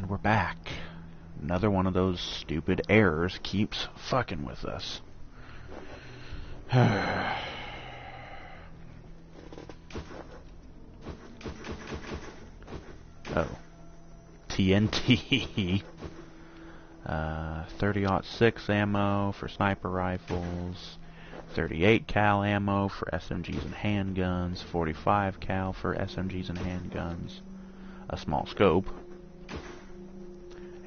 And we're back. Another one of those stupid errors keeps fucking with us. Oh. TNT. 30-06 ammo for sniper rifles. 38 cal ammo for SMGs and handguns. 45 cal for SMGs and handguns. A small scope.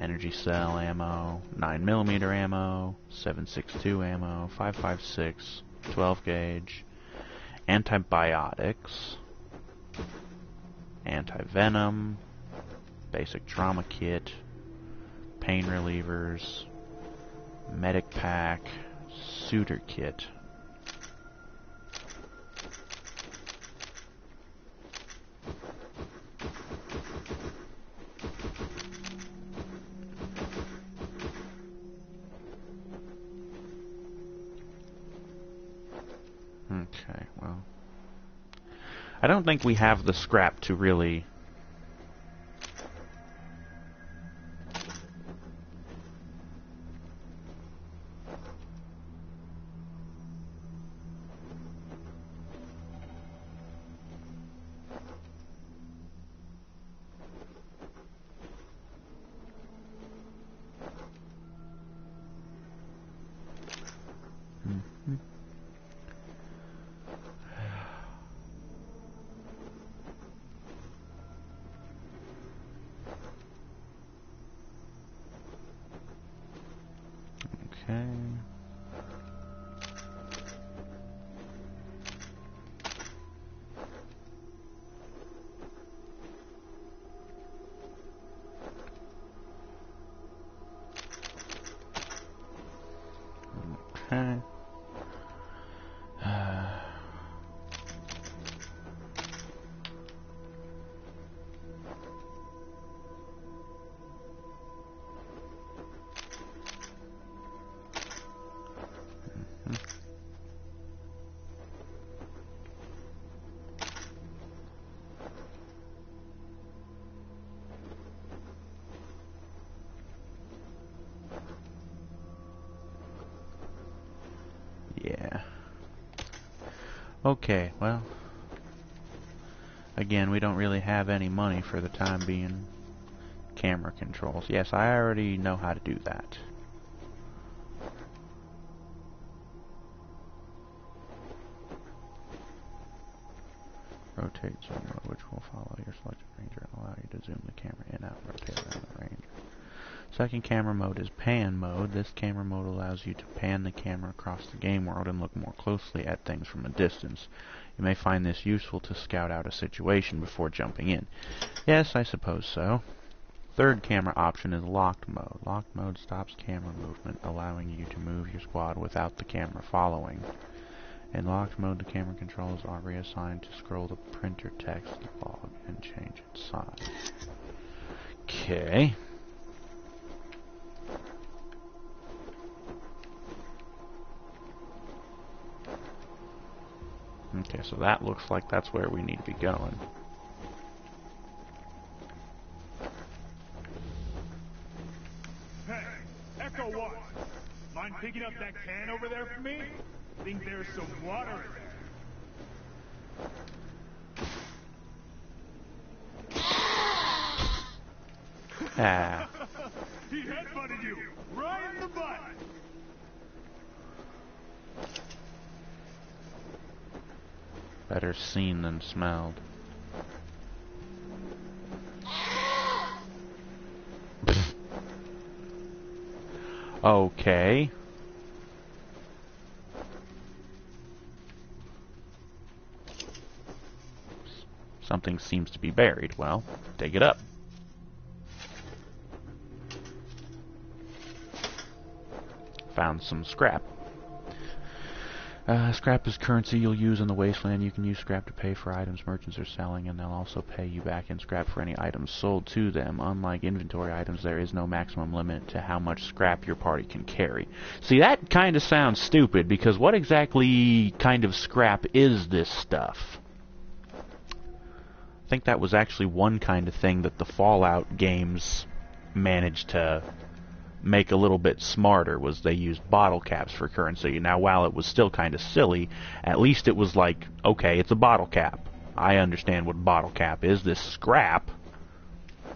Energy cell ammo, 9mm ammo, 7.62 ammo, 5.56, 12 gauge, antibiotics, anti-venom, basic trauma kit, pain relievers, medic pack, suitor kit. Okay, well, I don't think we have the scrap to really Okay. Yeah. Okay, well, again, we don't really have any money for the time being. Camera controls. Yes, I already know how to do that. Rotate zoom mode, which will follow your selected ranger and allow you to zoom the camera in, out, and rotate around the ranger. Second camera mode is pan mode. This camera mode allows you to pan the camera across the game world and look more closely at things from a distance. You may find this useful to scout out a situation before jumping in. Yes, I suppose so. Third camera option is locked mode. Locked mode stops camera movement, allowing you to move your squad without the camera following. In locked mode, the camera controls are reassigned to scroll the printer text log and change its size. Okay. Okay, so that looks like that's where we need to be going. Hey, Echo 1, mind picking up that can over there for me? Think there's some water in there. Ah. He headbutted you, right in the butt. Better seen than smelled. Okay. Something seems to be buried. Well, dig it up. Found some scrap. Scrap is currency you'll use in the Wasteland. You can use scrap to pay for items merchants are selling, and they'll also pay you back in scrap for any items sold to them. Unlike inventory items, there is no maximum limit to how much scrap your party can carry. See, that kind of sounds stupid, because what exactly kind of scrap is this stuff? I think that was actually one kind of thing that the Fallout games managed to make a little bit smarter was they used bottle caps for currency. Now, while it was still kind of silly, at least it was like, okay, it's a bottle cap. I understand what a bottle cap is. This scrap.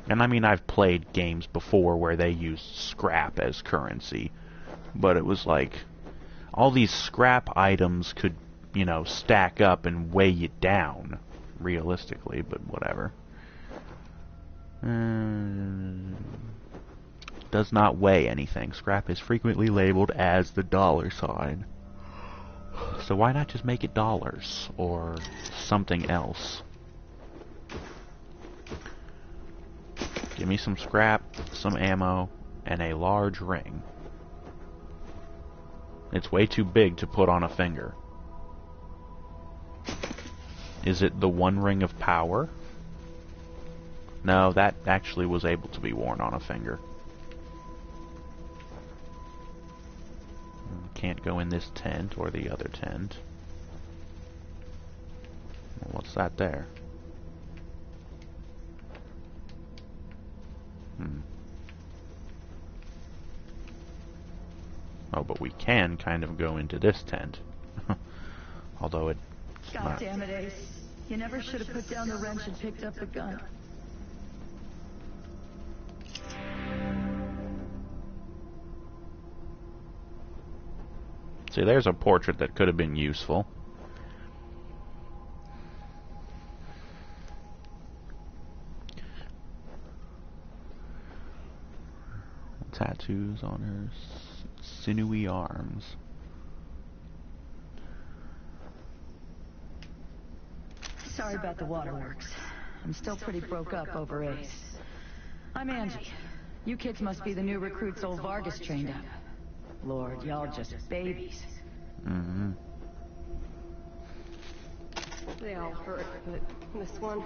And I mean, I've played games before where they used scrap as currency. But it was like, all these scrap items could, you know, stack up and weigh you down, realistically, but whatever. Does not weigh anything. Scrap is frequently labeled as the dollar sign. So why not just make it dollars or something else? Give me some scrap, some ammo, and a large ring. It's way too big to put on a finger. Is it the one ring of power? No, that actually was able to be worn on a finger. Can't go in this tent or the other tent. Well, what's that there? Oh, but we can kind of go into this tent. Although it's God damn it, Ace. You never should have put down the wrench and picked up the gun. See, there's a portrait that could have been useful. Tattoos on her sinewy arms. Sorry about the waterworks. I'm still pretty broke up over Ace. I'm Angie. You kids must be the new recruits old Vargas trained up. Lord, y'all just babies. Mm-hmm. They all hurt, but this one...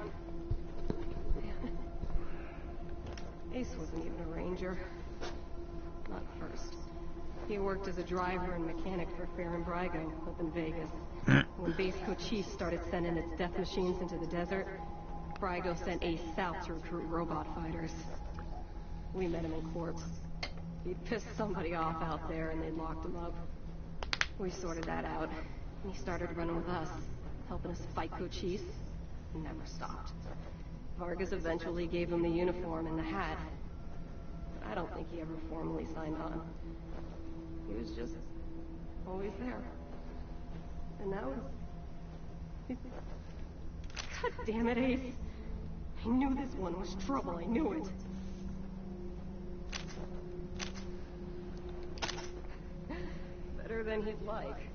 Ace wasn't even a ranger. Not first. He worked as a driver and mechanic for Fair and Brygo up in Vegas. When Base Cochise started sending its death machines into the desert, Brygo sent Ace south to recruit robot fighters. We met him in corpse. He'd pissed somebody off out there and they locked him up. We sorted that out, and he started running with us, helping us fight Cochise. He never stopped. Vargas eventually gave him the uniform and the hat. But I don't think he ever formally signed on. He was just always there. And now it's... God damn it, Ace. I knew this one was trouble, I knew it. Better than he'd like.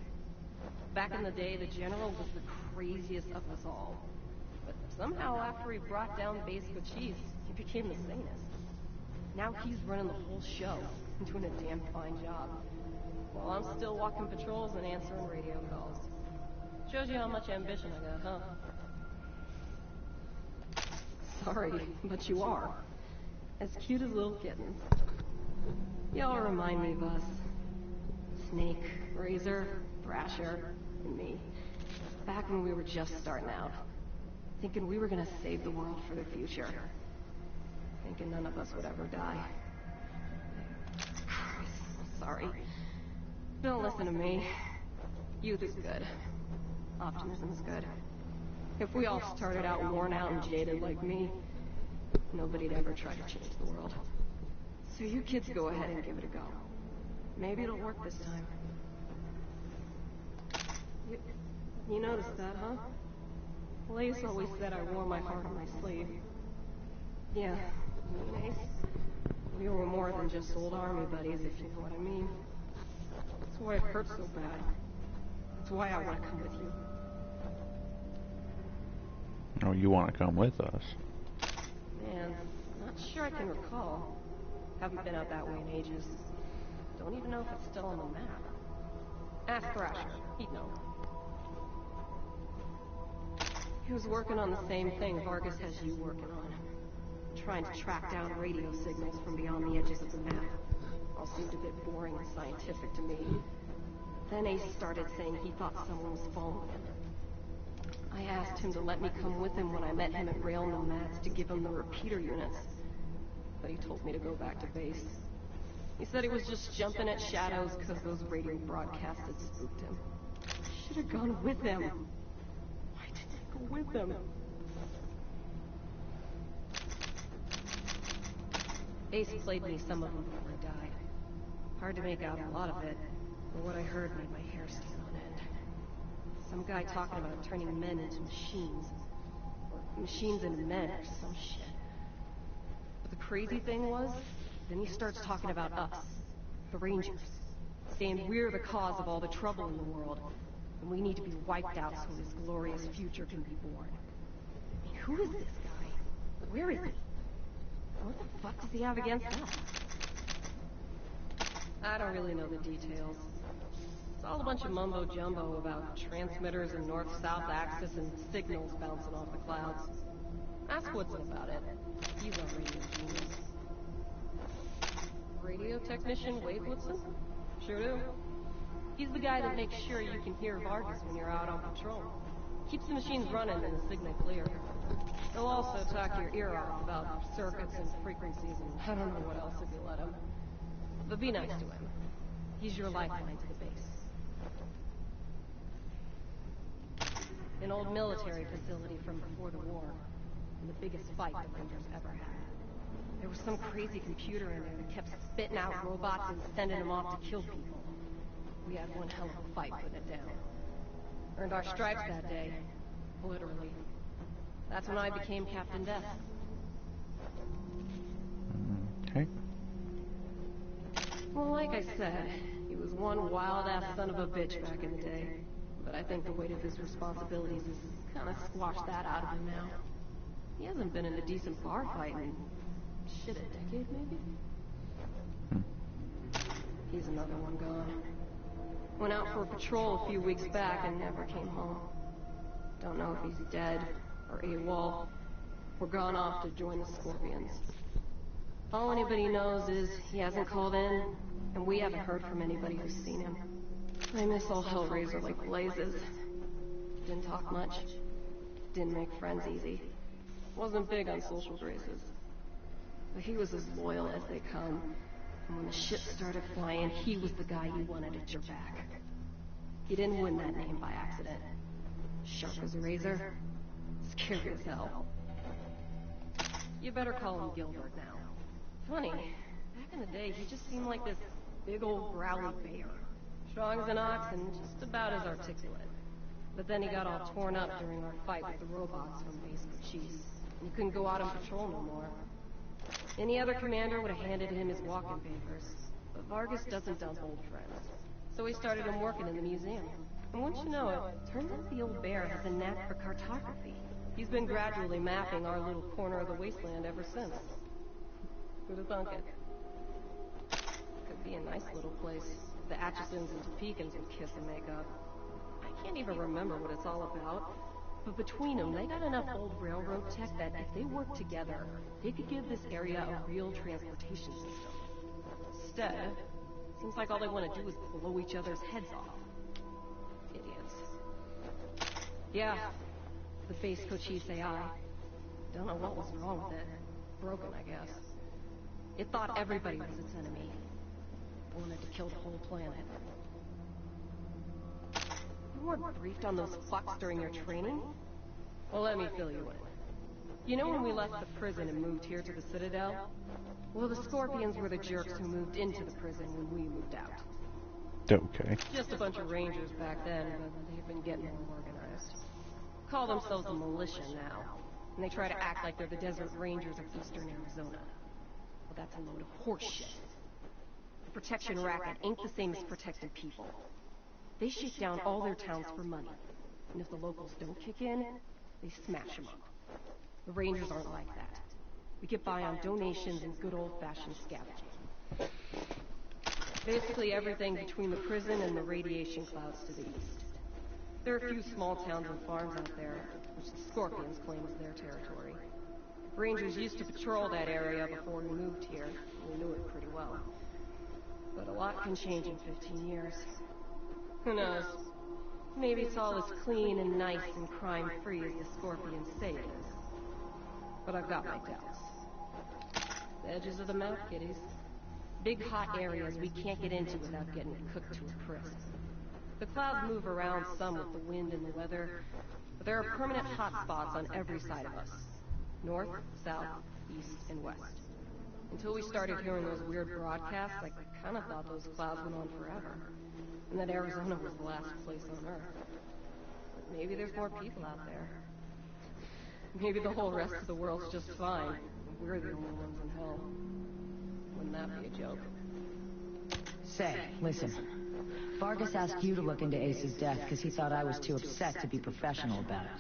Back in the day, the General was the craziest of us all. But somehow after he brought down Base Cochise, he became the sanest. Now he's running the whole show, and doing a damn fine job. While I'm still walking patrols and answering radio calls. Shows you how much ambition I got, huh? Sorry, but you are. As cute as little kittens. Y'all remind me of us. Snake, Razor, Thrasher, and me. Back when we were just starting out. Thinking we were gonna save the world for the future. Thinking none of us would ever die. Christ, sorry. Don't listen to me. Youth is good. Optimism is good. If we all started out worn out and jaded like me, nobody'd ever try to change the world. So you kids go ahead and give it a go. Maybe it'll work this time. You noticed that, huh? Lace always said I wore my heart on my sleeve. Yeah, me and Ace. We were more than just old army buddies, if you know what I mean. That's why it hurts so bad. That's why I want to come with you. Oh, you want to come with us? Man, not sure I can recall. Haven't been out that way in ages. Don't even know if it's still on the map. Ask Thrasher. He'd know. He was working on the same thing Vargas has you working on. Trying to track down radio signals from beyond the edges of the map. All seemed a bit boring and scientific to me. Then Ace started saying he thought someone was following him. I asked him to let me come with him when I met him at Rail Nomads to give him the repeater units. but he told me to go back to base. He said he was just jumping at shadows because those radio broadcasts had spooked him. I should have gone with him. Why didn't I go with him? Ace played me some of them before he died. Hard to make out a lot of it, but what I heard made my hair stand on end. Some guy talking about turning men into machines. Or machines into men or some shit. But the crazy thing was, then he starts talking about us, the Rangers, saying we're the cause of all the trouble in the world, and we need to be wiped out so his glorious future can be born. I mean, who is this guy? Where is he? What the fuck does he have against us? I don't really know the details. It's all a bunch of mumbo-jumbo about transmitters and north-south axis and signals bouncing off the clouds. Ask Woodson about it. He's a radio genius. Radio technician Wade Woodson? Sure do. He's the guy that makes sure you can hear Vargas when you're out on patrol. Keeps the machines running and the signal clear. He'll also talk your ear off about circuits and frequencies and I don't know what else if you let him. But be nice to him. He's your lifeline to the base. An old military facility from before the war. And the biggest fight the Rangers ever had. There was some crazy computer in there that kept spitting out robots and sending them off to kill people. We had one hell of a fight putting it down. Earned our stripes that day. Literally. That's when I became Captain Death. Okay. Well, like I said, he was one wild-ass son of a bitch back in the day. But I think the weight of his responsibilities has kind of squashed that out of him now. He hasn't been in a decent bar fight in, shit, a decade maybe? He's another one gone. Went out for a patrol a few weeks back and never came home. Don't know if he's dead, or AWOL, or gone off to join the Scorpions. All anybody knows is he hasn't called in, and we haven't heard from anybody who's seen him. I miss old Hellraiser like blazes. Didn't talk much. Didn't make friends easy. Wasn't big on social graces. But he was as loyal as they come. And when the shit started flying, he was the guy you wanted at your back. He didn't win that name by accident. Sharp as a razor. Scary as hell. You better call him Gilbert now. Funny, back in the day, he just seemed like this big old growly bear. Strong as an ox and just about as articulate. But then he got all torn up during our fight with the robots from Base Cochise. And he couldn't go out on patrol no more. Any other commander would have handed him his walking papers. But Vargas doesn't dump old friends. So he started him working in the museum. And once you know it, turns out the old bear has a knack for cartography. He's been gradually mapping our little corner of the Wasteland ever since. Who'd have thunk it? Could be a nice little place. The Atchisons and Topekans would kiss and make up. I can't even remember what it's all about. But between them, they got enough old railroad tech that if they worked together, they could give this area a real transportation system. Instead, seems like all they want to do is blow each other's heads off. Idiots. Yeah, the Base Cochise AI. Don't know what was wrong with it. Broken, I guess. It thought everybody was its enemy. Wanted to kill the whole planet. You weren't briefed on those fucks during your training? Well, let me fill you in. You know when we left the prison and moved here to the Citadel? Well, the Scorpions were the jerks who moved into the prison when we moved out. Okay. Just a bunch of Rangers back then, but they've been getting more organized. Call themselves the militia now, and they try to act like they're the Desert Rangers of Eastern Arizona. Well, that's a load of horseshit. The protection racket ain't the same as protecting people. They shake down all their towns for money, and if the locals don't kick in, they smash them up. The Rangers aren't like that. We get by on donations and good old-fashioned scavenging. Basically everything between the prison and the radiation clouds to the east. There are a few small towns and farms out there, which the Scorpions claim as their territory. Rangers used to patrol that area before we moved here, and we knew it pretty well. But a lot can change in 15 years. Who knows? Maybe it's all as clean and nice and crime-free as the Scorpions say it is. But I've got my doubts. Edges of the map, kiddies. Big hot areas we can't get into without getting cooked to a crisp. The clouds move around some with the wind and the weather, but there are permanent hot spots on every side of us. North, south, east, and west. Until we started hearing those weird broadcasts, I kind of thought those clouds went on forever. And that Arizona was the last place on Earth. But maybe there's more people out there. Maybe the whole rest of the world's just fine, and we're the only ones in hell. Wouldn't that be a joke? Say, listen. Vargas asked you to look into Ace's death because he thought I was too upset to be professional about it.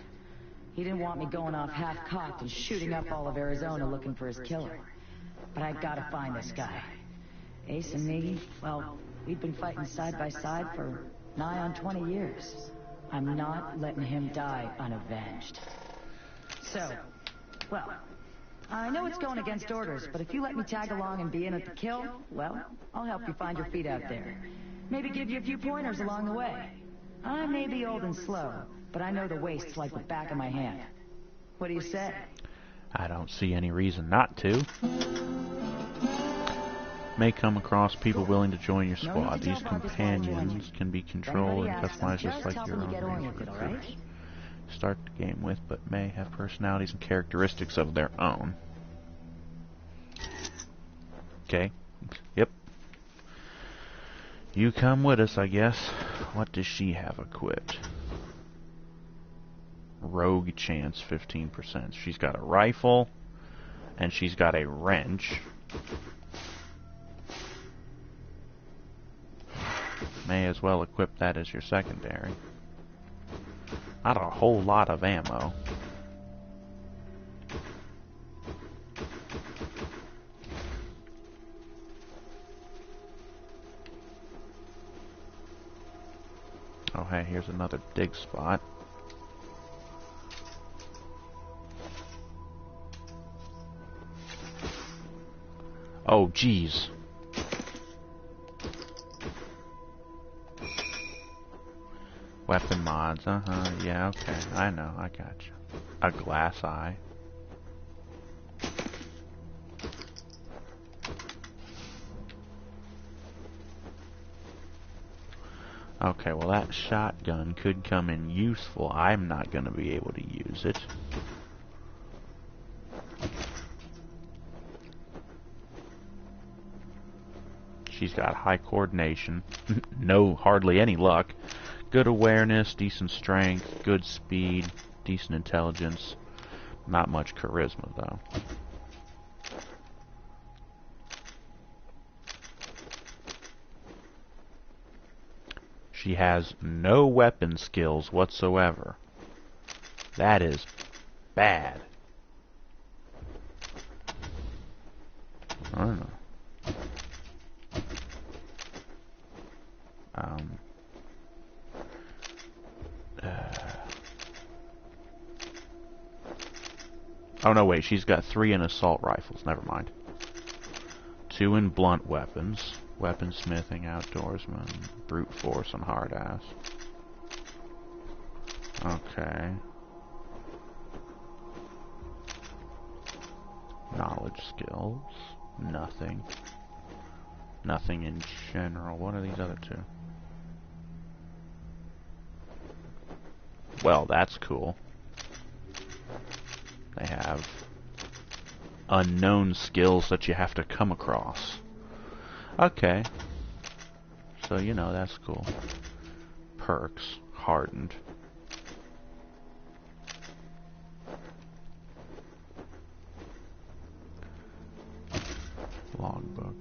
He didn't want me going off half-cocked and shooting up all of Arizona looking for his killer. But I gotta find this guy. Ace and me, well, we've been fighting side by side for nigh on 20 years. I'm not letting him die unavenged. So, well, I know it's going against orders, but if you let me tag along and be in at the kill, well, I'll help you find your feet out there. Maybe give you a few pointers along the way. I may be old and slow, but I know the Waste like the back of my hand. What do you say? I don't see any reason not to. May come across people willing to join your squad. These companions can be controlled and customized just like your own ranger recruits. Start the game with, but may have personalities and characteristics of their own. Okay. Yep. You come with us, I guess. What does she have equipped? Rogue chance 15%. She's got a rifle, and she's got a wrench. May as well equip that as your secondary. Not a whole lot of ammo. Oh hey, here's another dig spot. Oh geez. Weapon mods, yeah, okay, I know, I got you. A glass eye. Okay, well that shotgun could come in useful. I'm not going to be able to use it. She's got high coordination, hardly any luck. Good awareness, decent strength, good speed, decent intelligence. Not much charisma, though. She has no weapon skills whatsoever. That is bad. I don't know. Oh no, wait, she's got 3 in assault rifles, never mind. 2 in blunt weapons, weaponsmithing, outdoorsman, brute force, and hard ass. Okay. Knowledge skills, nothing. Nothing in general. What are these other 2? Well, that's cool. They have unknown skills that you have to come across. Okay. So, you know, that's cool. Perks. Hardened. Logbook.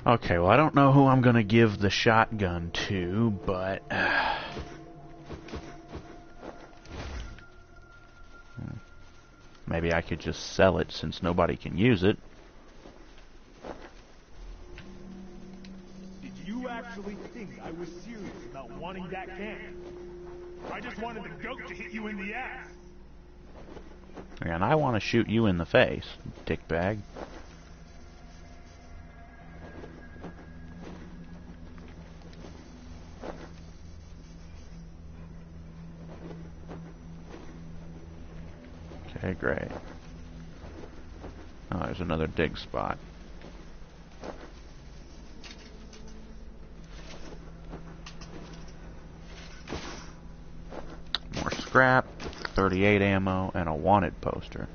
Okay, well I don't know who I'm gonna give the shotgun to, but maybe I could just sell it since nobody can use it. Did you actually think I was serious about wanting that can? I just wanted the goat to hit you in the ass. And I want to shoot you in the face, dickbag. Okay, great. Oh, there's another dig spot. More scrap, 38 ammo, and a wanted poster.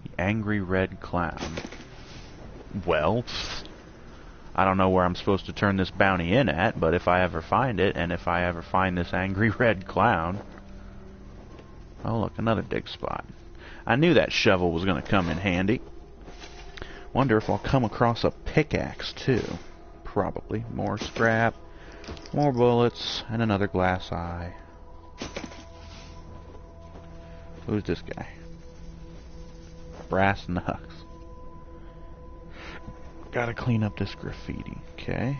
The Angry Red Clown. Well, I don't know where I'm supposed to turn this bounty in at, but if I ever find it, and if I ever find this Angry Red Clown... Oh, look, another dig spot. I knew that shovel was going to come in handy. Wonder if I'll come across a pickaxe, too. Probably. More scrap, more bullets, and another glass eye. Who's this guy? Brass knucks. Gotta clean up this graffiti. Okay.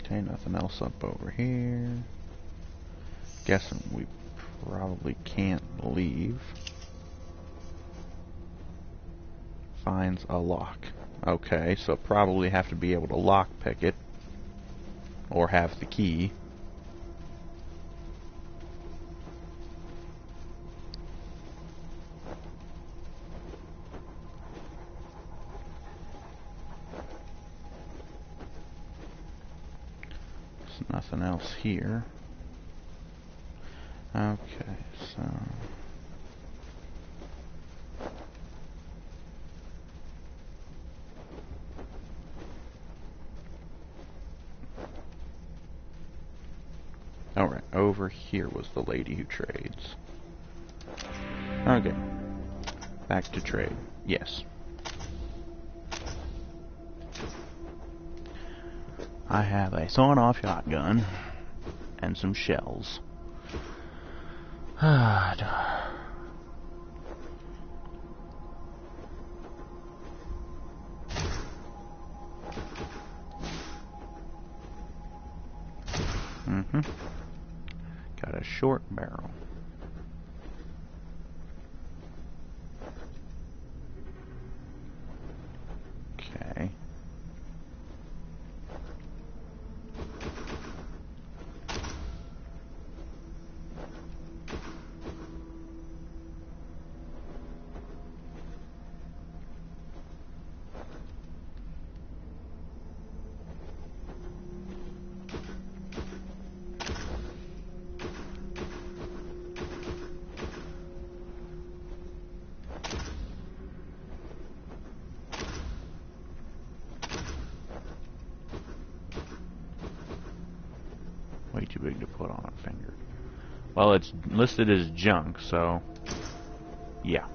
Okay, nothing else up over here. Guessing we probably can't leave. Finds a lock. Okay, so probably have to be able to lockpick it. Or have the key. Nothing else here. Okay, so... Alright, over here was the lady who trades. Okay. Back to trade. Yes. I have a sawn-off shotgun and some shells. Got a short barrel. Okay. Way too big to put on a finger. Well, it's listed as junk, so... yeah.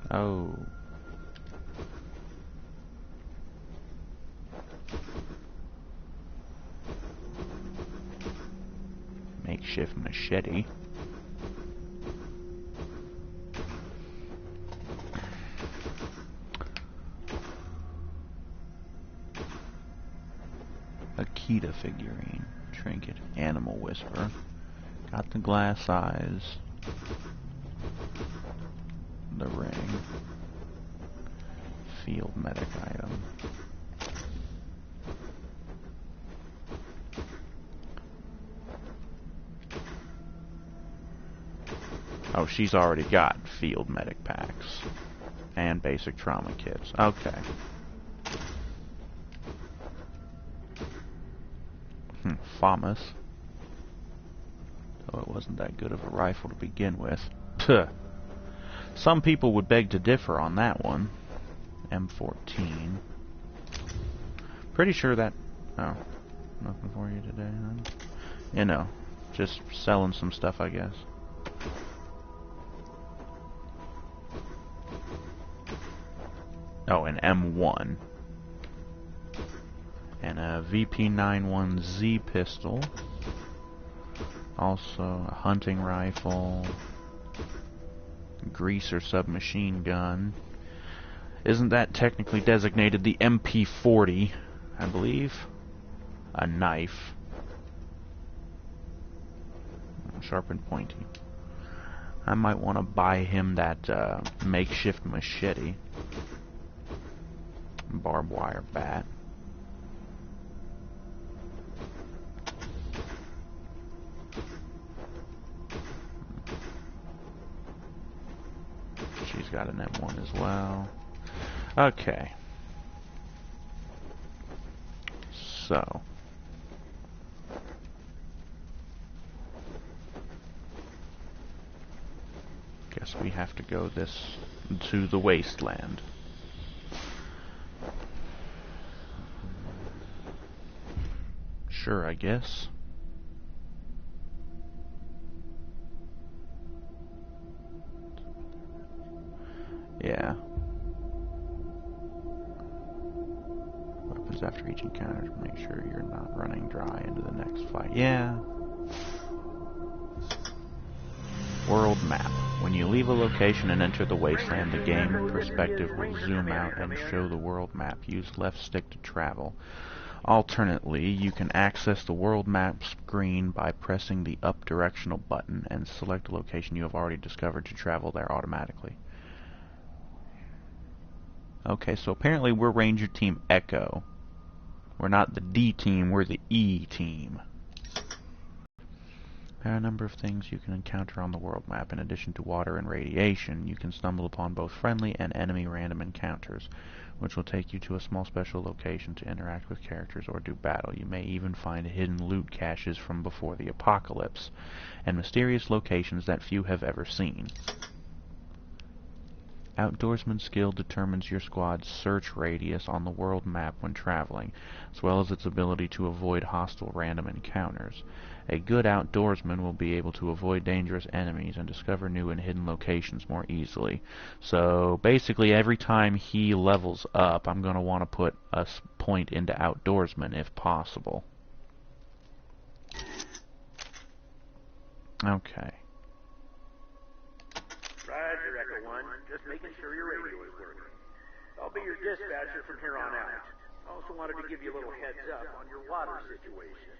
Oh. Makeshift machete. Akita figurine, trinket, animal whisperer. Got the glass eyes. The ring. Field medic item. Oh, she's already got field medic packs. And basic trauma kits. Okay. FAMAS. Oh, it wasn't that good of a rifle to begin with. Puh. Some people would beg to differ on that one. M14. Pretty sure that... oh. Nothing for you today, huh? You know, just selling some stuff, I guess. Oh, an M1. And a VP91Z pistol. Also a hunting rifle. Greaser submachine gun. Isn't that technically designated the MP40, I believe? A knife. Sharp and pointy. I might want to buy him that makeshift machete. Barbed wire bat. She's got an M1 as well. Okay. So. Guess we have to go to the Wasteland. Sure, I guess. Yeah. Weapons after each encounter to make sure you're not running dry into the next fight. Yeah. World map. When you leave a location and enter the Wasteland, the game perspective will zoom out and show the world map. Use left stick to travel. Alternately, you can access the world map screen by pressing the up directional button and select a location you have already discovered to travel there automatically. Okay, so apparently we're Ranger Team Echo. We're not the D team, we're the E team. There are a number of things you can encounter on the world map. In addition to water and radiation, you can stumble upon both friendly and enemy random encounters, which will take you to a small special location to interact with characters or do battle. You may even find hidden loot caches from before the apocalypse, and mysterious locations that few have ever seen. Outdoorsman skill determines your squad's search radius on the world map when traveling, as well as its ability to avoid hostile random encounters. A good outdoorsman will be able to avoid dangerous enemies and discover new and hidden locations more easily. So basically every time he levels up, I'm going to want to put a point into outdoorsman if possible. Okay. Roger, Echo 1. Just making sure your radio is working. I'll be your dispatcher from here on out. Also wanted to give you a little heads up on your water situation.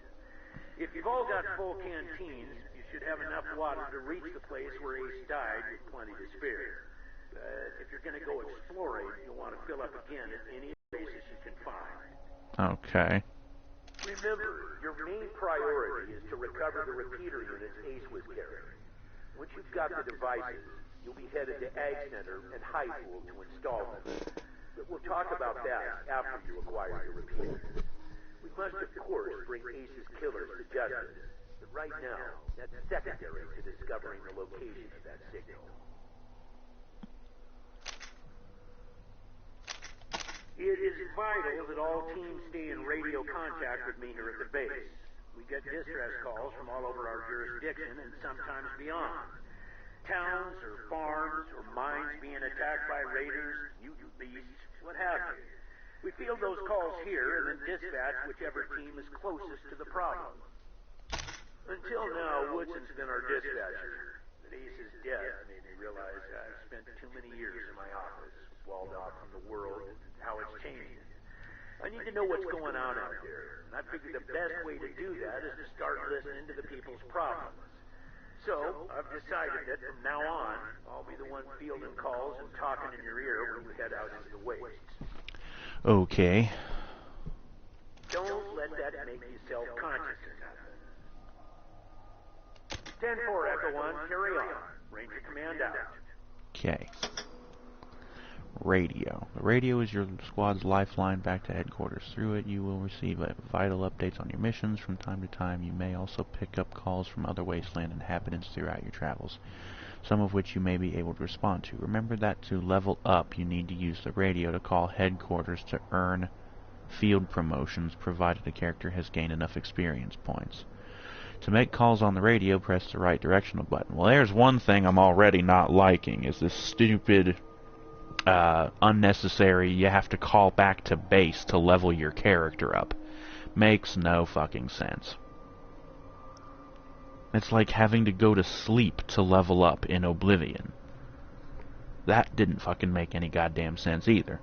If you've all got full canteens, you should have enough water to reach the place where Ace died with plenty to spare. But if you're going to go exploring, you'll want to fill up again at any places you can find. Okay. Remember, your main priority is to recover the repeater units Ace was carrying. Once you've got the devices, you'll be headed to Ag Center and High Pool to install them. But we'll talk about that after you acquire your repeaters. We must, of course, bring Ace's killers to justice. But right now, that's secondary to discovering the location of that signal. It is vital that all teams stay in radio contact with me here at the base. We get distress calls from all over our jurisdiction and sometimes beyond. Towns or farms or mines being attacked by raiders, mutant beasts, what have you. We field those calls here and then dispatch whichever team is closest to the problem. Until now, Woodson's been our dispatcher. But Ace's death made me realize I've spent too many years in my office, walled off from the world and how it's changing. I need to know what's going on out there, and I figured the best way to do that is to start listening to the people's problems. So, I've decided that from now on, I'll be the one fielding calls and talking in your ear when you head out into the wastes. Okay. Don't let that make you self-conscious or nothing. 10-4, Echo 1, carry on. Ranger Command out. Okay. Radio. The radio is your squad's lifeline back to headquarters. Through it, you will receive vital updates on your missions. From time to time, you may also pick up calls from other Wasteland inhabitants throughout your travels, some of which you may be able to respond to. Remember that to level up, you need to use the radio to call headquarters to earn field promotions, provided a character has gained enough experience points. To make calls on the radio, press the right directional button. Well, there's one thing I'm already not liking, is this stupid, unnecessary, you have to call back to base to level your character up. Makes no fucking sense. It's like having to go to sleep to level up in Oblivion. that didn't fucking make any goddamn sense either.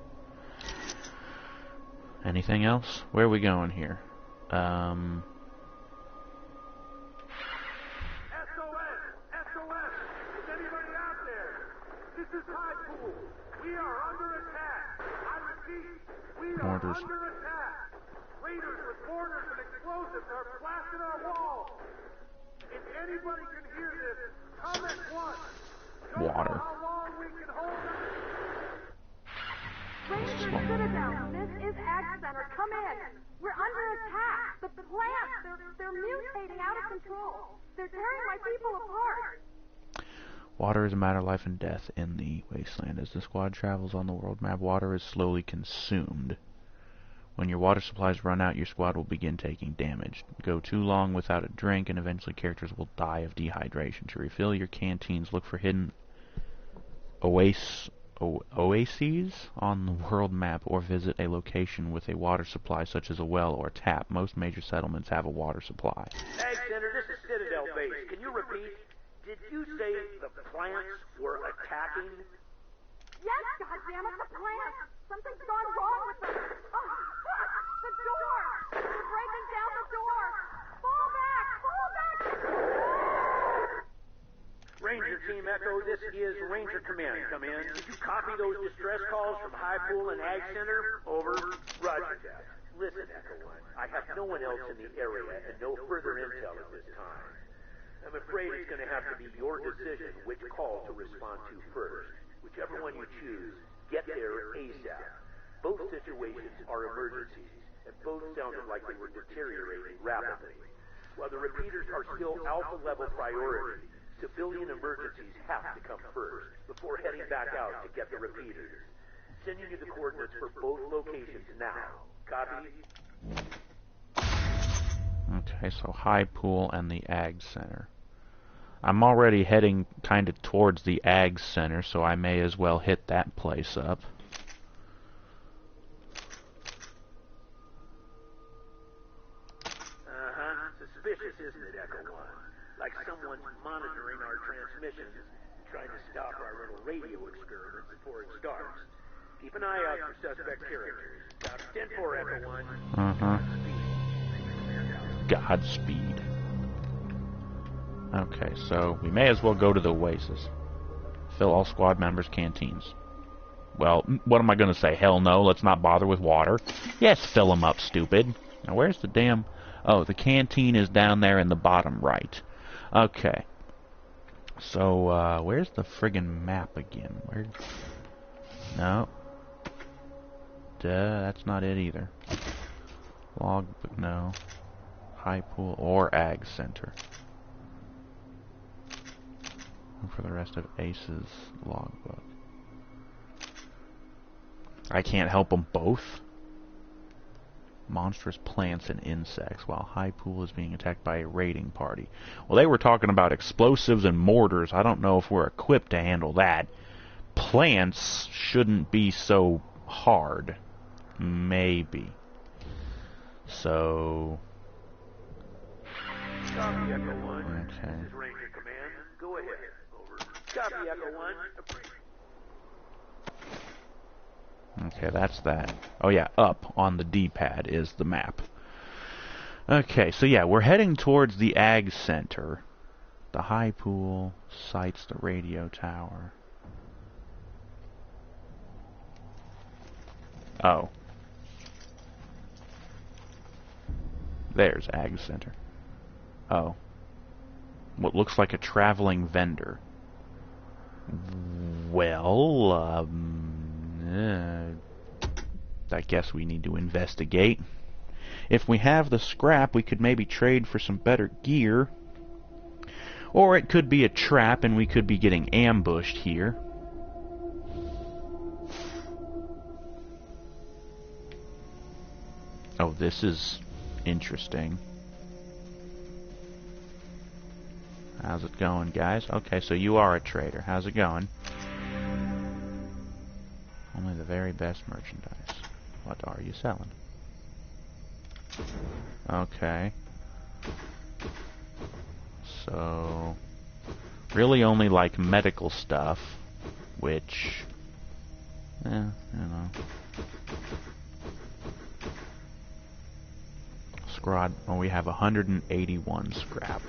Anything else? Where are we going here? SOS! SOS! Is anybody out there? This is High Pool. We are under attack. I repeat, we are Mortars. under attack. Raiders with mortars and explosives are blasting our walls. If anybody can hear this, come at once. Don't Water. know how long we can hold out. Ranger Citadel, this is Ag Center. Come in. We're under attack. The plants, they're mutating out of control. They're tearing my people apart. Water is a matter of life and death in the Wasteland. As the squad travels on the world map, water is slowly consumed. When your water supplies run out, your squad will begin taking damage. Go too long without a drink, and eventually characters will die of dehydration. To refill your canteens, look for hidden oases on the world map, or visit a location with a water supply such as a well or tap. Most major settlements have a water supply. Ag Center, this is Citadel Base. Can you repeat? Did you say the plants were attacking? Yes, goddammit, the plants. Something's gone wrong with them. Oh, fuck! The door! They're breaking down the door! Fall back! Fall back! Ranger Team Echo, this is Ranger Command. Come in. Did you copy those distress calls from High Pool and Ag Center? Over. Roger that. Listen, Echo 1. I have no one else in the area and no further intel at this time. I'm afraid it's going to have to be your decision which call to respond to first. Whichever one you choose, get there ASAP. Both situations are emergencies, and both sounded like they were deteriorating rapidly. While the repeaters are still alpha-level priority, civilian emergencies have to come first, before heading back out to get the repeaters. Sending you the coordinates for both locations now. Copy? Okay, so High Pool and the Ag Center. I'm already heading kind of towards the Ag Center, so I may as well hit that place up. Suspicious, isn't it, Echo 1? Like someone's monitoring our transmissions and trying to stop our little radio experiment before it starts. Keep an eye out for suspect characters. 10-4, Echo 1. Godspeed. Okay, so we may as well go to the Oasis. Fill all squad members' canteens. Well, what am I going to say? Hell no, let's not bother with water. Yes, fill them up, stupid. Now, where's the damn... Oh, the canteen is down there in the bottom right. Okay. So, where's the friggin' map again? Where? No. Duh, that's not it either. Logbook, no. High Pool or Ag Center. And for the rest of Ace's logbook. I can't help them both. Monstrous plants and insects while High Pool is being attacked by a raiding party. Well, they were talking about explosives and mortars. I don't know if we're equipped to handle that. Plants shouldn't be so hard. Maybe. So... Copy, Echo 1. Okay. This is Ranger Command. Go ahead. Over. Copy, Echo 1. Okay, that's that. Oh yeah, up on the D-pad is the map. Okay, so yeah, we're heading towards the Ag Center. The High Pool sites the radio tower. Oh. There's Ag Center. Oh. What looks like a traveling vendor. Well, I guess we need to investigate. If we have the scrap, we could maybe trade for some better gear. Or it could be a trap and we could be getting ambushed here. Oh, this is interesting. How's it going, guys? Okay, so you are a trader. How's it going? Only the very best merchandise. What are you selling? Okay. So, really only like medical stuff. which, you know. Scrod, well, we have 181 scrap.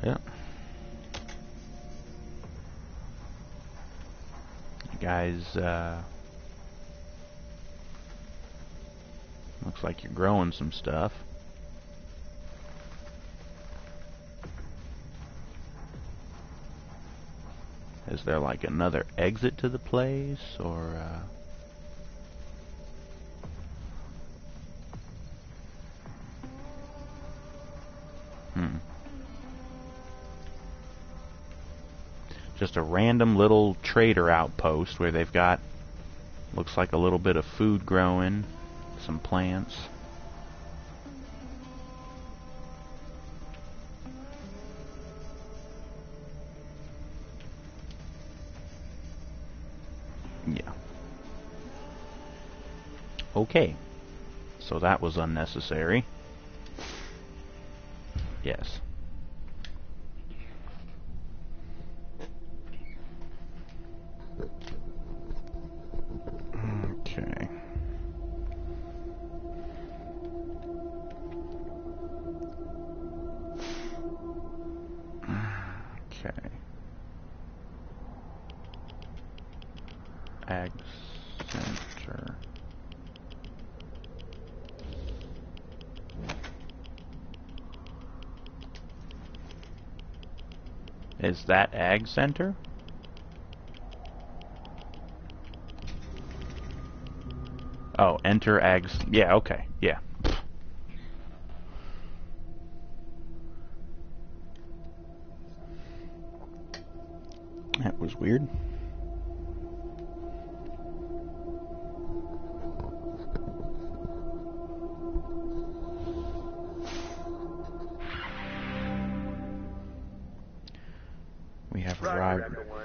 Yeah. You guys, looks like you're growing some stuff. Is there like another exit to the place, or just a random little trader outpost where they've got, looks like a little bit of food growing, some plants. Yeah. Okay. So that was unnecessary. Yes. Okay. Okay. Ag Center. Is that Ag Center? Oh, enter Ag. Yeah, okay. Yeah. That was weird. We have arrived. Everyone.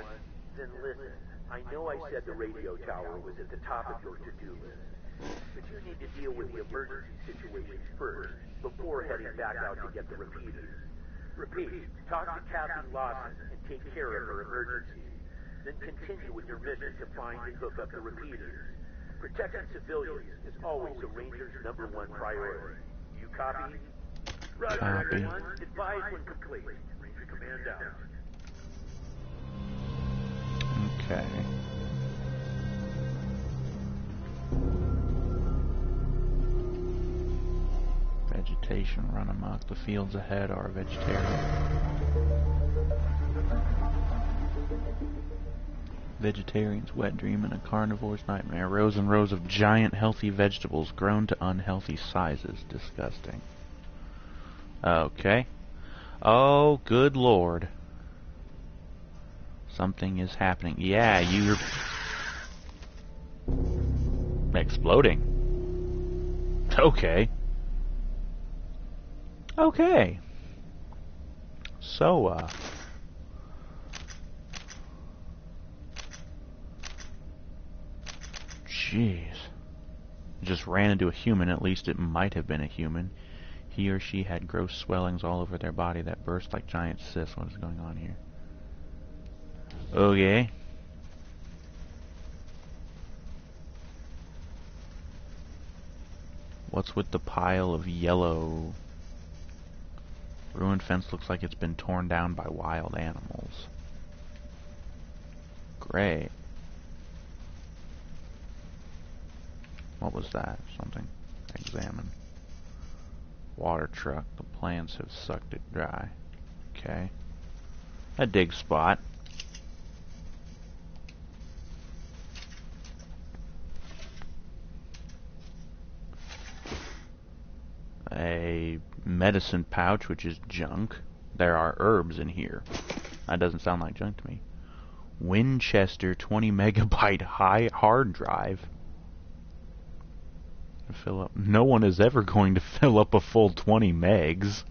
Then listen. I know I said the radio tower was at the top of your to-do list, but you need to deal with the emergency situation first before heading back out to get the repeaters. Repeat, talk to Captain Lawson and take care of her emergency. Then continue with your mission to find and hook up the repeaters. Protecting civilians is always a Ranger's #1 priority. You copy? Roger, everyone. Advise when complete. Ranger Command out. Okay. Vegetation run amok. The fields ahead are vegetarian. Vegetarian's wet dream and a carnivore's nightmare. Rows and rows of giant healthy vegetables grown to unhealthy sizes. Disgusting. Okay. Oh, good lord. Something is happening. Yeah, you're exploding. Okay. Okay. So, jeez. Just ran into a human. At least it might have been a human. He or she had gross swellings all over their body that burst like giant cysts. What is going on here? Okay. What's with the pile of yellow? Ruined fence looks like it's been torn down by wild animals. Great. What was that? Something. Examine. Water truck. The plants have sucked it dry. Okay. A dig spot. A medicine pouch, which is junk. There are herbs in here. That doesn't sound like junk to me. Winchester 20 megabyte hard drive. Fill up. No one is ever going to fill up a full 20 megs.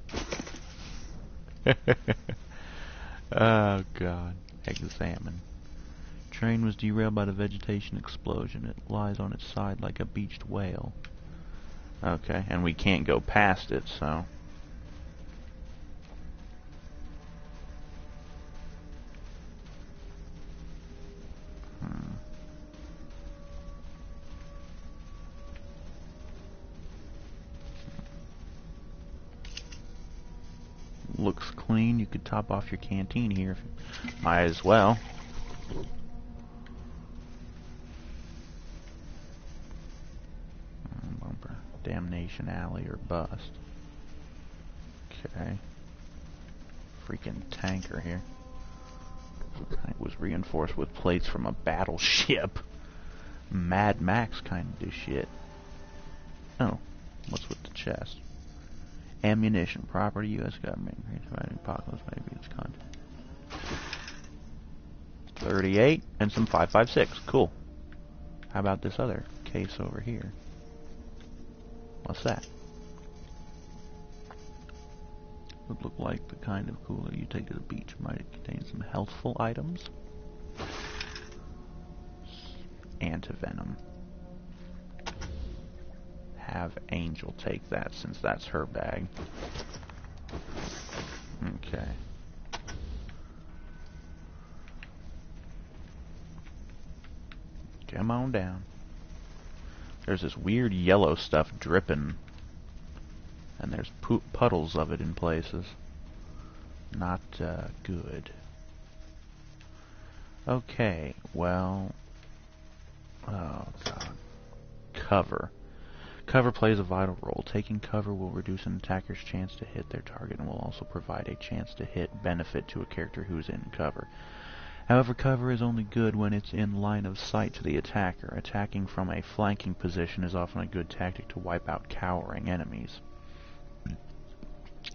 Oh god. Examine. Train was derailed by the vegetation explosion. It lies on its side like a beached whale. Okay, and we can't go past it, so... Looks clean. You could top off your canteen here. If you might as well. Bumper. Damnation alley or bust. Okay. Freaking tanker here. It was reinforced with plates from a battleship. Mad Max kind of do shit. Oh, what's with the chest? Ammunition, property, U.S. government. Apocalypse, maybe its content. 38 and some 5.56. Cool. How about this other case over here? What's that? Would look like the kind of cooler you take to the beach. Might it contain some healthful items? Antivenom. Have Angel take that since that's her bag. Okay. Come on down. There's this weird yellow stuff dripping. And there's puddles of it in places. Not good. Okay, well... Oh, God. Cover. Cover plays a vital role. Taking cover will reduce an attacker's chance to hit their target and will also provide a chance to hit benefit to a character who is in cover. However, cover is only good when it's in line of sight to the attacker. Attacking from a flanking position is often a good tactic to wipe out cowering enemies.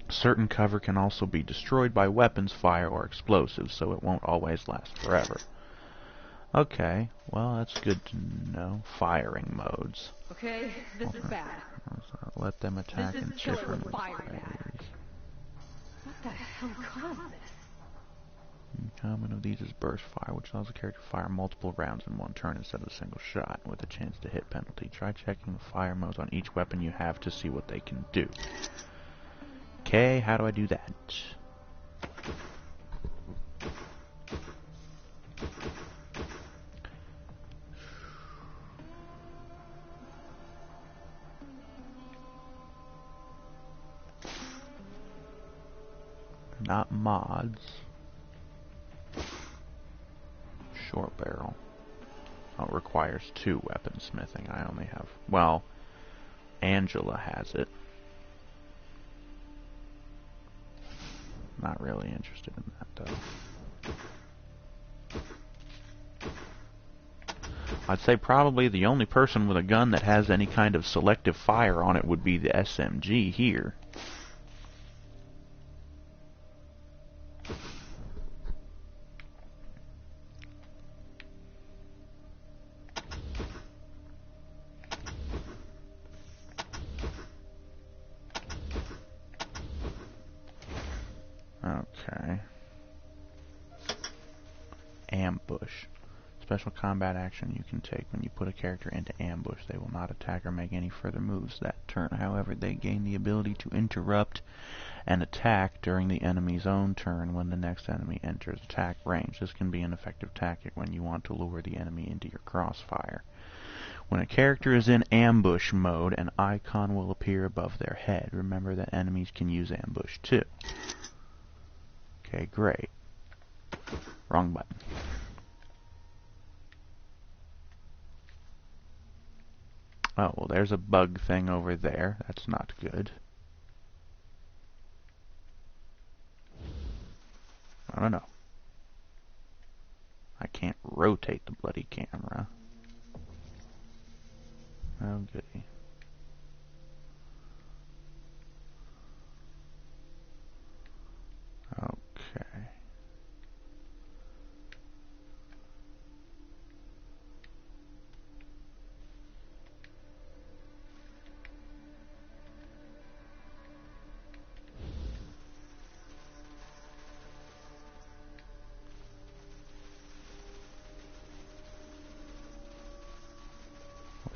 Certain cover can also be destroyed by weapons, fire, or explosives, so it won't always last forever. Okay, well that's good to know. Firing modes. Okay, this is bad. Let them attack in different ways. What the hell caused this? Common of these is burst fire, which allows the character to fire multiple rounds in one turn instead of a single shot, with a chance to hit penalty. Try checking the fire modes on each weapon you have to see what they can do. Okay, how do I do that? Not mods. Short barrel. Oh, it requires 2 weaponsmithing. I only have... Well, Angela has it. Not really interested in that, though. I'd say probably the only person with a gun that has any kind of selective fire on it would be the SMG here. Okay. Ambush. Special combat action you can take when you put a character into ambush. They will not attack or make any further moves that turn. However, they gain the ability to interrupt an attack during the enemy's own turn when the next enemy enters attack range. This can be an effective tactic when you want to lure the enemy into your crossfire. When a character is in ambush mode, an icon will appear above their head. Remember that enemies can use ambush too. Okay, great. Wrong button. Oh, well, there's a bug thing over there. That's not good. I don't know. I can't rotate the bloody camera. Oh, goody. Okay.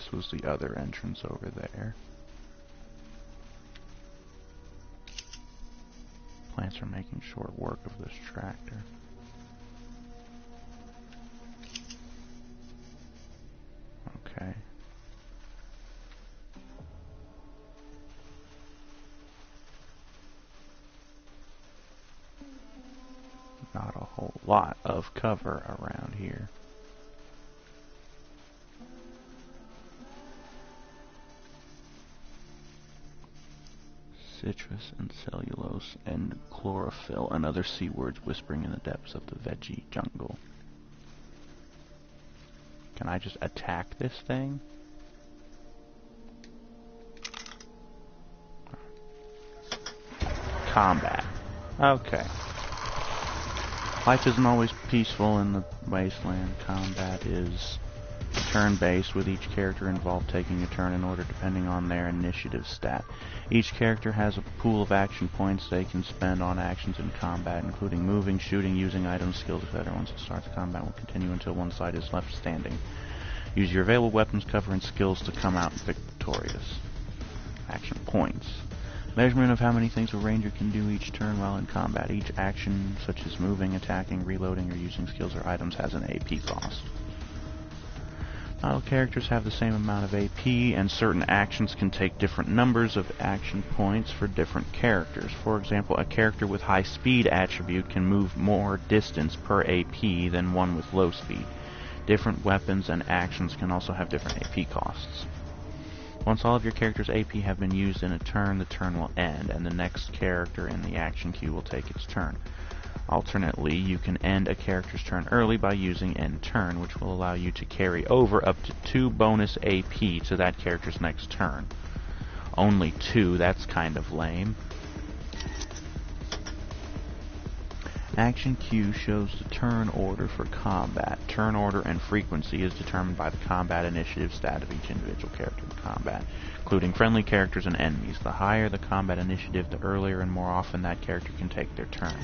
This was the other entrance over there. Plants are making short work of this tractor. Okay. Not a whole lot of cover around here. Citrus and cellulose and chlorophyll and other sea words whispering in the depths of the veggie jungle. Can I just attack this thing? Combat. Okay. Life isn't always peaceful in the Wasteland. Combat is turn-based, with each character involved taking a turn in order depending on their initiative stat. Each character has a pool of action points they can spend on actions in combat, including moving, shooting, using items, skills, etc. Once it starts, combat will continue until one side is left standing. Use your available weapons, cover, and skills to come out victorious. Action points. Measurement of how many things a ranger can do each turn while in combat. Each action, such as moving, attacking, reloading, or using skills or items, has an AP cost. Not all characters have the same amount of AP, and certain actions can take different numbers of action points for different characters. For example, a character with high speed attribute can move more distance per AP than one with low speed. Different weapons and actions can also have different AP costs. Once all of your character's AP have been used in a turn, the turn will end, and the next character in the action queue will take its turn. Alternately, you can end a character's turn early by using end turn, which will allow you to carry over up to 2 bonus AP to that character's next turn. Only 2, that's kind of lame. Action queue shows the turn order for combat. Turn order and frequency is determined by the combat initiative stat of each individual character in combat, including friendly characters and enemies. The higher the combat initiative, the earlier and more often that character can take their turn.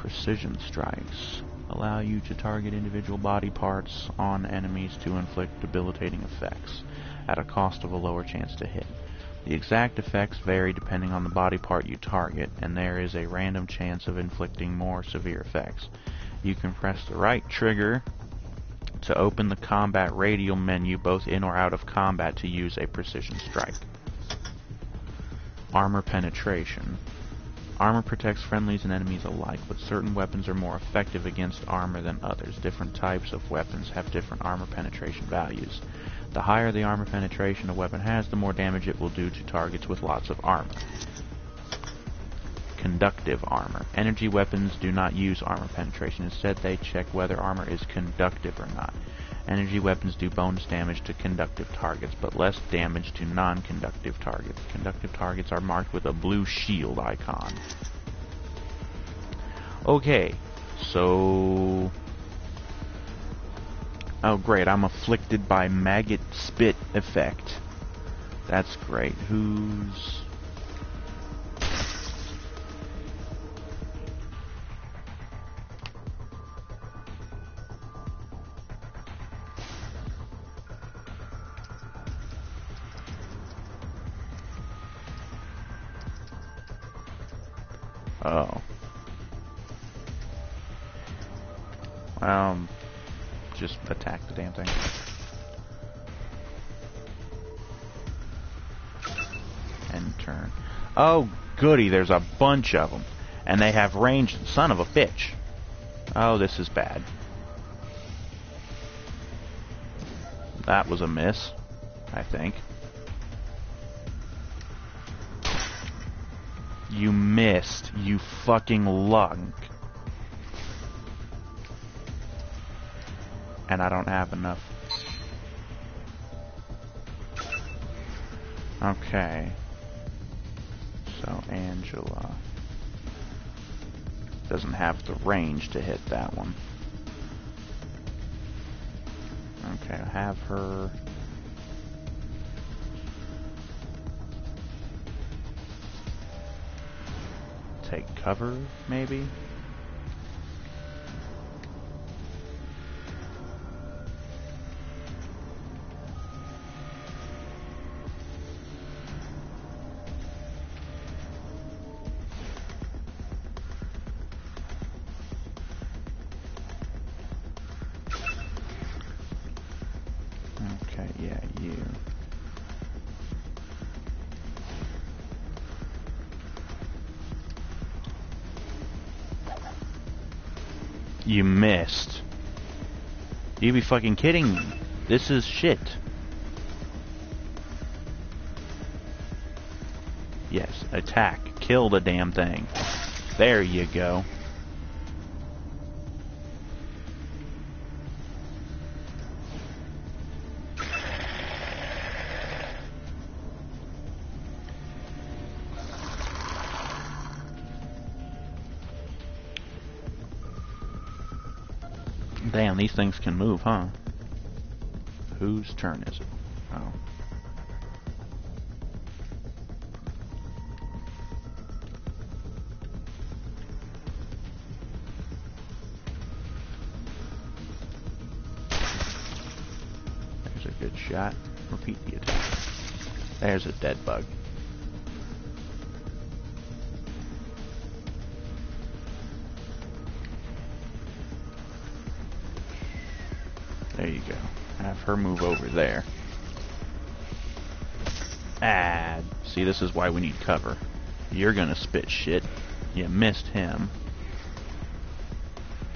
Precision strikes allow you to target individual body parts on enemies to inflict debilitating effects at a cost of a lower chance to hit. The exact effects vary depending on the body part you target, and there is a random chance of inflicting more severe effects. You can press the right trigger to open the combat radial menu both in or out of combat to use a precision strike. Armor penetration. Armor protects friendlies and enemies alike, but certain weapons are more effective against armor than others. Different types of weapons have different armor penetration values. The higher the armor penetration a weapon has, the more damage it will do to targets with lots of armor. Conductive armor. Energy weapons do not use armor penetration. Instead, they check whether armor is conductive or not. Energy weapons do bonus damage to conductive targets, but less damage to non-conductive targets. Conductive targets are marked with a blue shield icon. Okay, so... oh great, I'm afflicted by maggot spit effect. That's great. Who's... oh. Just attack the damn thing. End turn. Oh, goody, there's a bunch of them. And they have range, son of a bitch. Oh, this is bad. That was a miss, I think. You missed, you fucking lug. And I don't have enough. Okay. So Angela doesn't have the range to hit that one. Okay, I'll have her... take cover, maybe? Alright, yeah, you. You missed. You be fucking kidding me. This is shit. Yes, attack. Kill the damn thing. There you go. Damn, these things can move, huh? Whose turn is it? Oh. There's a good shot. Repeat the attack. There's a dead bug. There you go. Have her move over there. Ah, see, this is why we need cover. You're gonna spit shit. You missed him.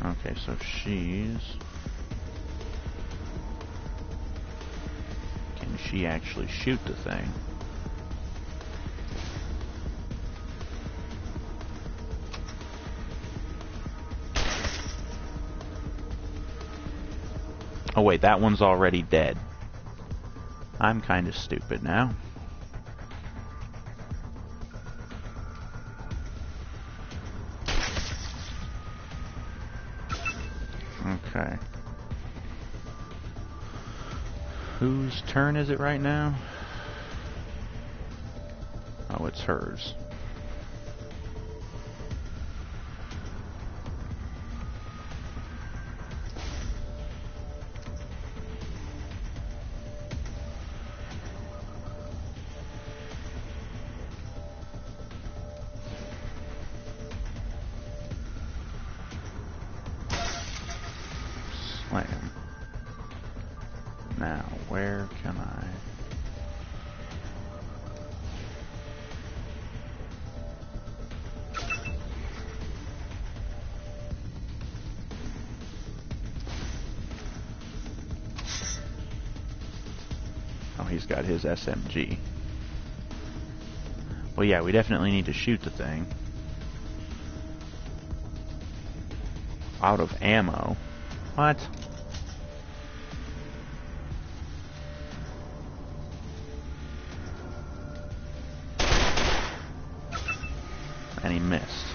Okay, so she's... Can she actually shoot the thing? Oh wait, that one's already dead. I'm kind of stupid now. Okay. Whose turn is it right now? Oh, it's hers. Slam. Now, where can I... Oh, he's got his SMG. Well, yeah, we definitely need to shoot the thing. Out of ammo. What? And he missed.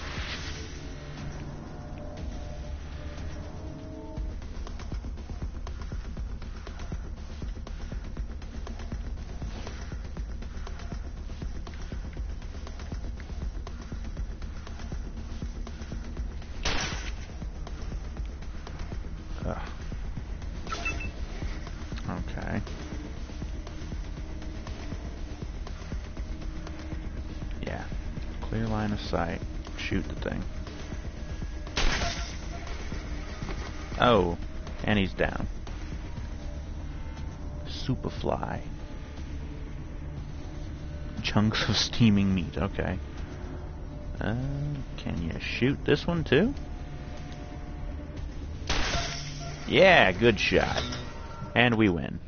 Ugh. Okay. Yeah. Clear line of sight. Shoot the thing. Oh, and he's down. Superfly. Chunks of steaming meat. Okay. Can you shoot this one too? Yeah, good shot. And we win.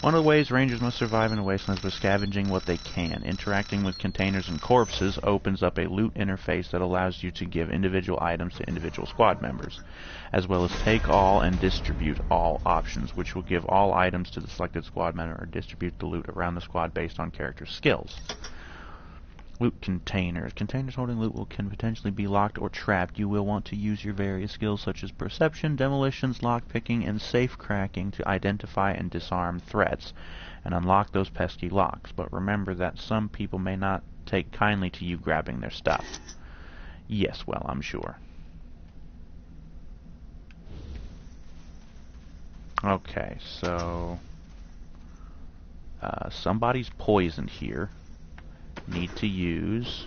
One of the ways Rangers must survive in the Wastelands is by scavenging what they can. Interacting with containers and corpses opens up a loot interface that allows you to give individual items to individual squad members, as well as take all and distribute all options, which will give all items to the selected squad member or distribute the loot around the squad based on character skills. Loot containers. Containers holding loot can potentially be locked or trapped. You will want to use your various skills such as perception, demolitions, lockpicking, and safe cracking to identify and disarm threats and unlock those pesky locks. But remember that some people may not take kindly to you grabbing their stuff. Yes, well, I'm sure. Okay, so... somebody's poisoned here. Need to use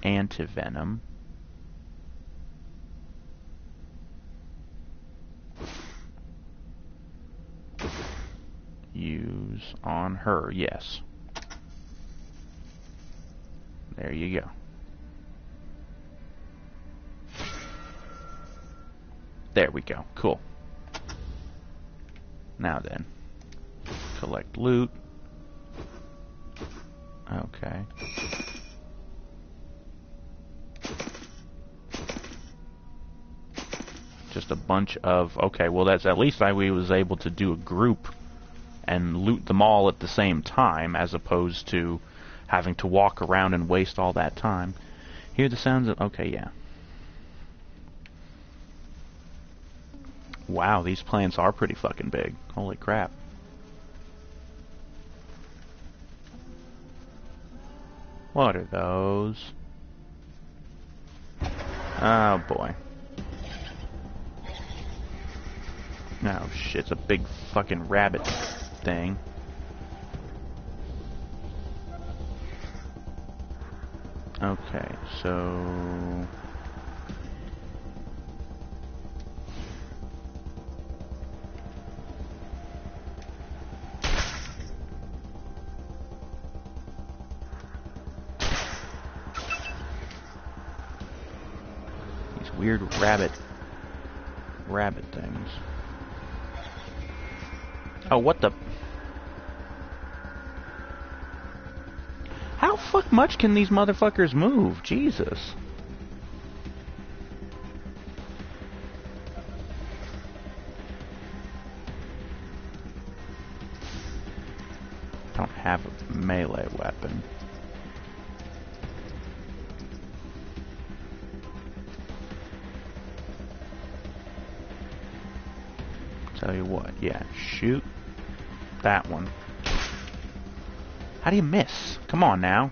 antivenom. use on her. Yes. There you go. There we go. Cool. Now then. Collect loot. Okay. Just a bunch of... Okay, well that's at least we was able to do a group and loot them all at the same time, as opposed to having to walk around and waste all that time. Hear the sounds of... Okay, yeah. Wow, these plants are pretty fucking big. Holy crap. What are those? Oh boy. Oh shit, it's a big fucking rabbit thing. Okay, so... These weird rabbit things. Oh, what the... How fuck much can these motherfuckers move? Jesus. Don't have a melee weapon. Tell you what, yeah, shoot that one. How do you miss? Come on now.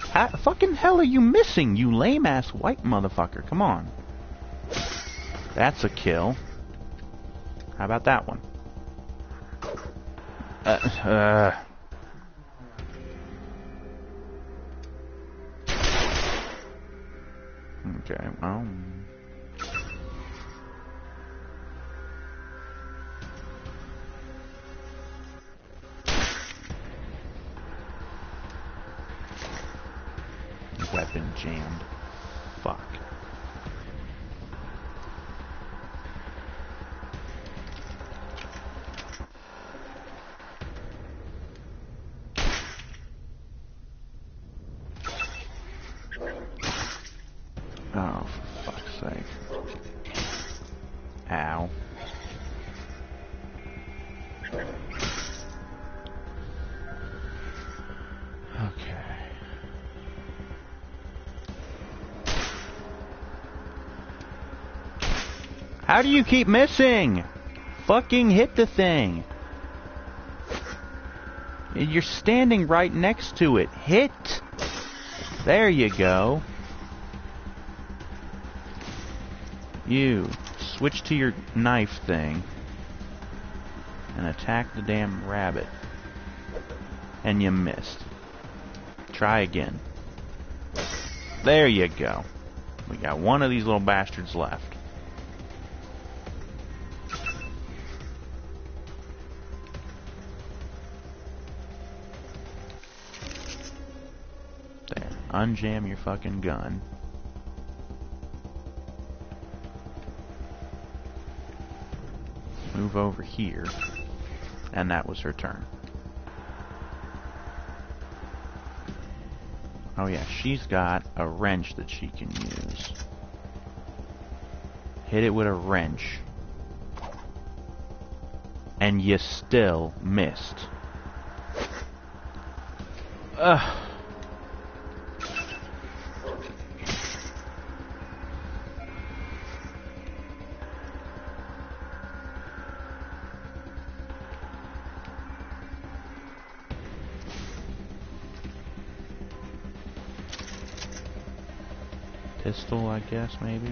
How fucking hell are you missing, you lame-ass white motherfucker? Come on. That's a kill. How about that one? Okay, well... Weapon jammed. Fuck. Oh, for fuck's sake. Ow. How do you keep missing? Fucking hit the thing. You're standing right next to it. Hit. There you go. You switch to your knife thing and attack the damn rabbit. And you missed. Try again. There you go. We got one of these little bastards left. There. Unjam your fucking gun. Move over here. And that was her turn. Oh yeah, she's got a wrench that she can use. Hit it with a wrench. And you still missed. Ugh. Pistol, I guess, maybe?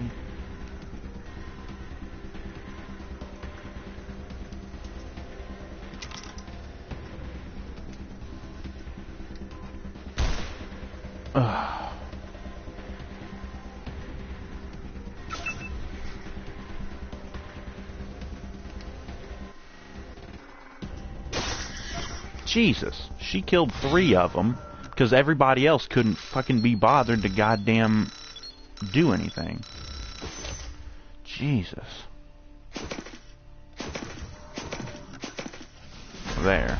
Ugh. Jesus. She killed 3 of them because everybody else couldn't fucking be bothered to goddamn do anything. Jesus. There.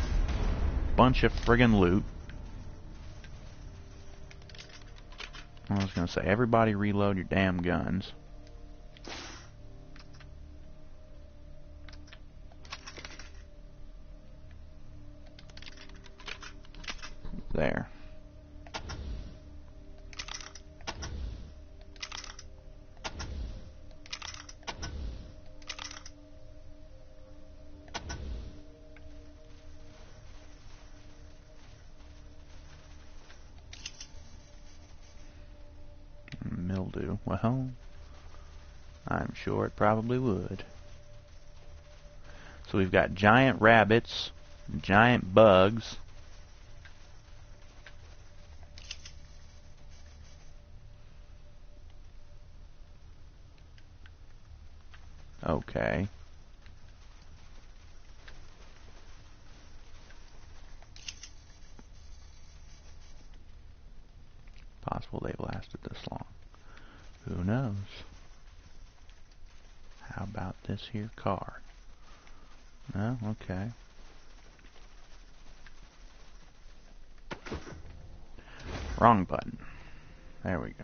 Bunch of friggin' loot. I was gonna say, everybody reload your damn guns. There. Mildew. Well, I'm sure it probably would. So we've got giant rabbits, giant bugs. Okay. Possible they've lasted this long. Who knows? How about this here car? No? Okay. Wrong button. There we go.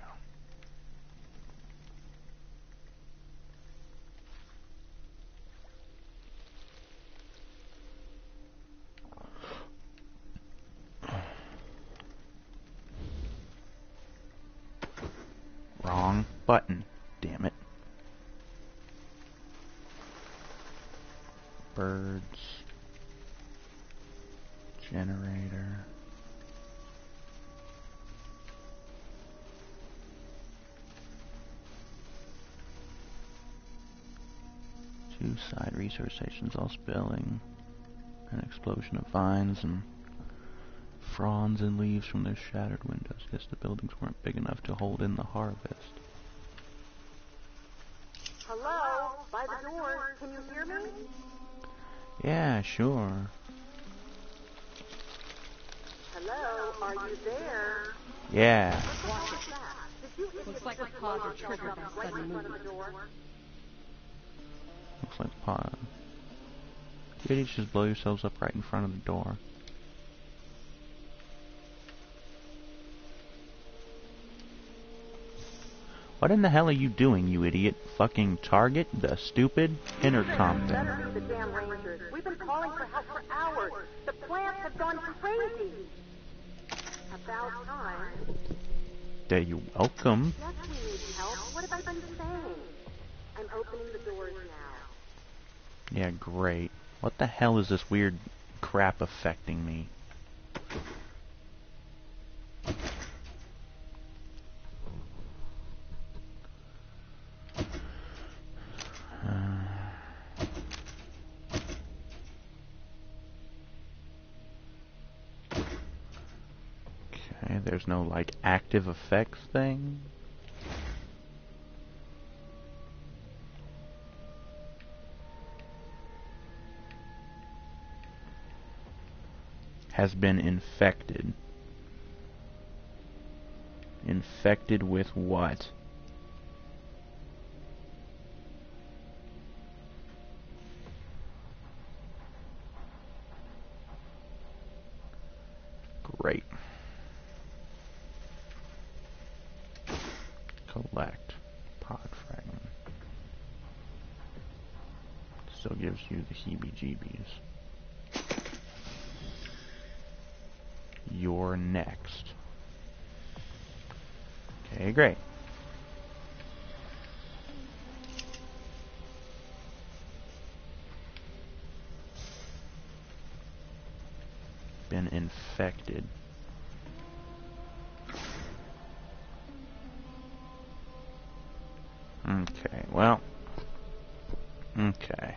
Wrong button. Damn it. Birds. Generator. Two side research stations all spilling. An explosion of vines and fronds and leaves from their shattered windows. Guess the buildings weren't big enough to hold in the harvest. Hello? By the door. Can you hear me? Yeah, sure. Hello? Are you there? Yeah. Looks like the cause or triggered by sudden movement. Looks like pot. You idiots just blow yourselves up right in front of the door. What in the hell are you doing, you idiot? Fucking target the stupid intercom thing. Better be the damn Rangers. We've been calling for help for hours. The plants have gone crazy. About time. You're welcome. Yes, we need help. What have I been saying? I'm opening the doors now. Yeah, great. What the hell is this weird crap affecting me? Okay, there's no, like, active effects thing. Has been infected. Infected with what? Great. Collect pod fragment. Still gives you the heebie-jeebies. You're next. Okay, great. Been infected. Okay, well. Okay.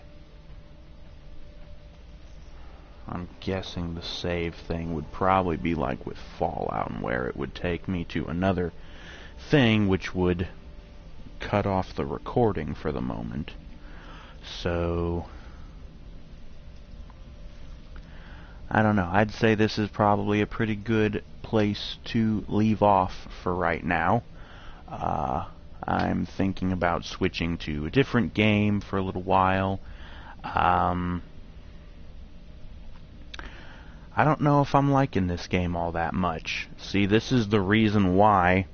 I'm guessing the save thing would probably be like with Fallout, and where it would take me to another thing which would cut off the recording for the moment. So I don't know. I'd say this is probably a pretty good place to leave off for right now. I'm thinking about switching to a different game for a little while. I don't know if I'm liking this game all that much. See, this is the reason why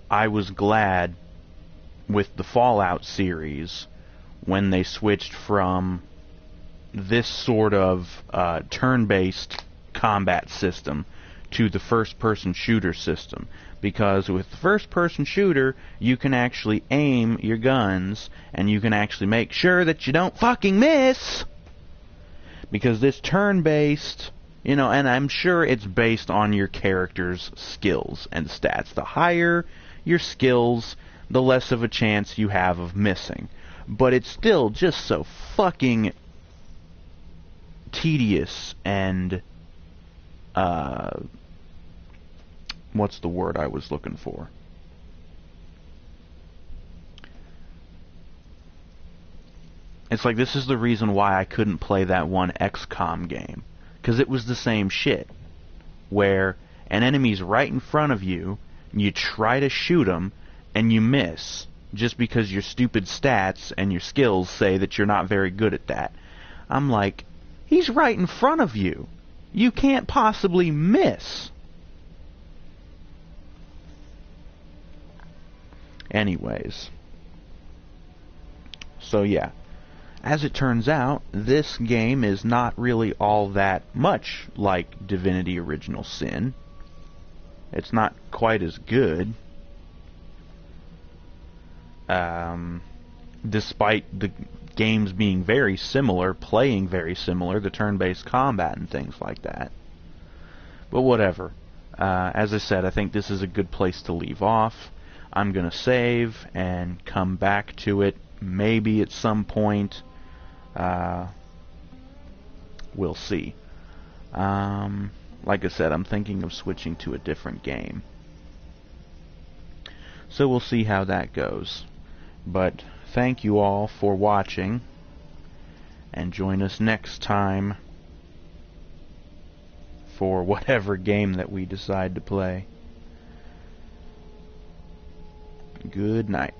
I was glad with the Fallout series when they switched from this sort of turn-based combat system to the first-person shooter system. Because with the first-person shooter, you can actually aim your guns, and you can actually make sure that you don't fucking miss! Because this turn-based, you know, and I'm sure it's based on your character's skills and stats. The higher your skills, the less of a chance you have of missing. But it's still just so fucking tedious and, what's the word I was looking for? It's like, this is the reason why I couldn't play that one XCOM game. Because it was the same shit. Where an enemy's right in front of you, you try to shoot them, and you miss. Just because your stupid stats and your skills say that you're not very good at that. I'm like, he's right in front of you. You can't possibly miss. Anyways. So yeah. As it turns out, this game is not really all that much like Divinity Original Sin. It's not quite as good. Despite the games being very similar, playing very similar, the turn-based combat and things like that. But whatever. As I said, I think this is a good place to leave off. I'm going to save and come back to it maybe at some point. We'll see. Like I said, I'm thinking of switching to a different game. So we'll see how that goes. But thank you all for watching, and join us next time for whatever game that we decide to play. Good night.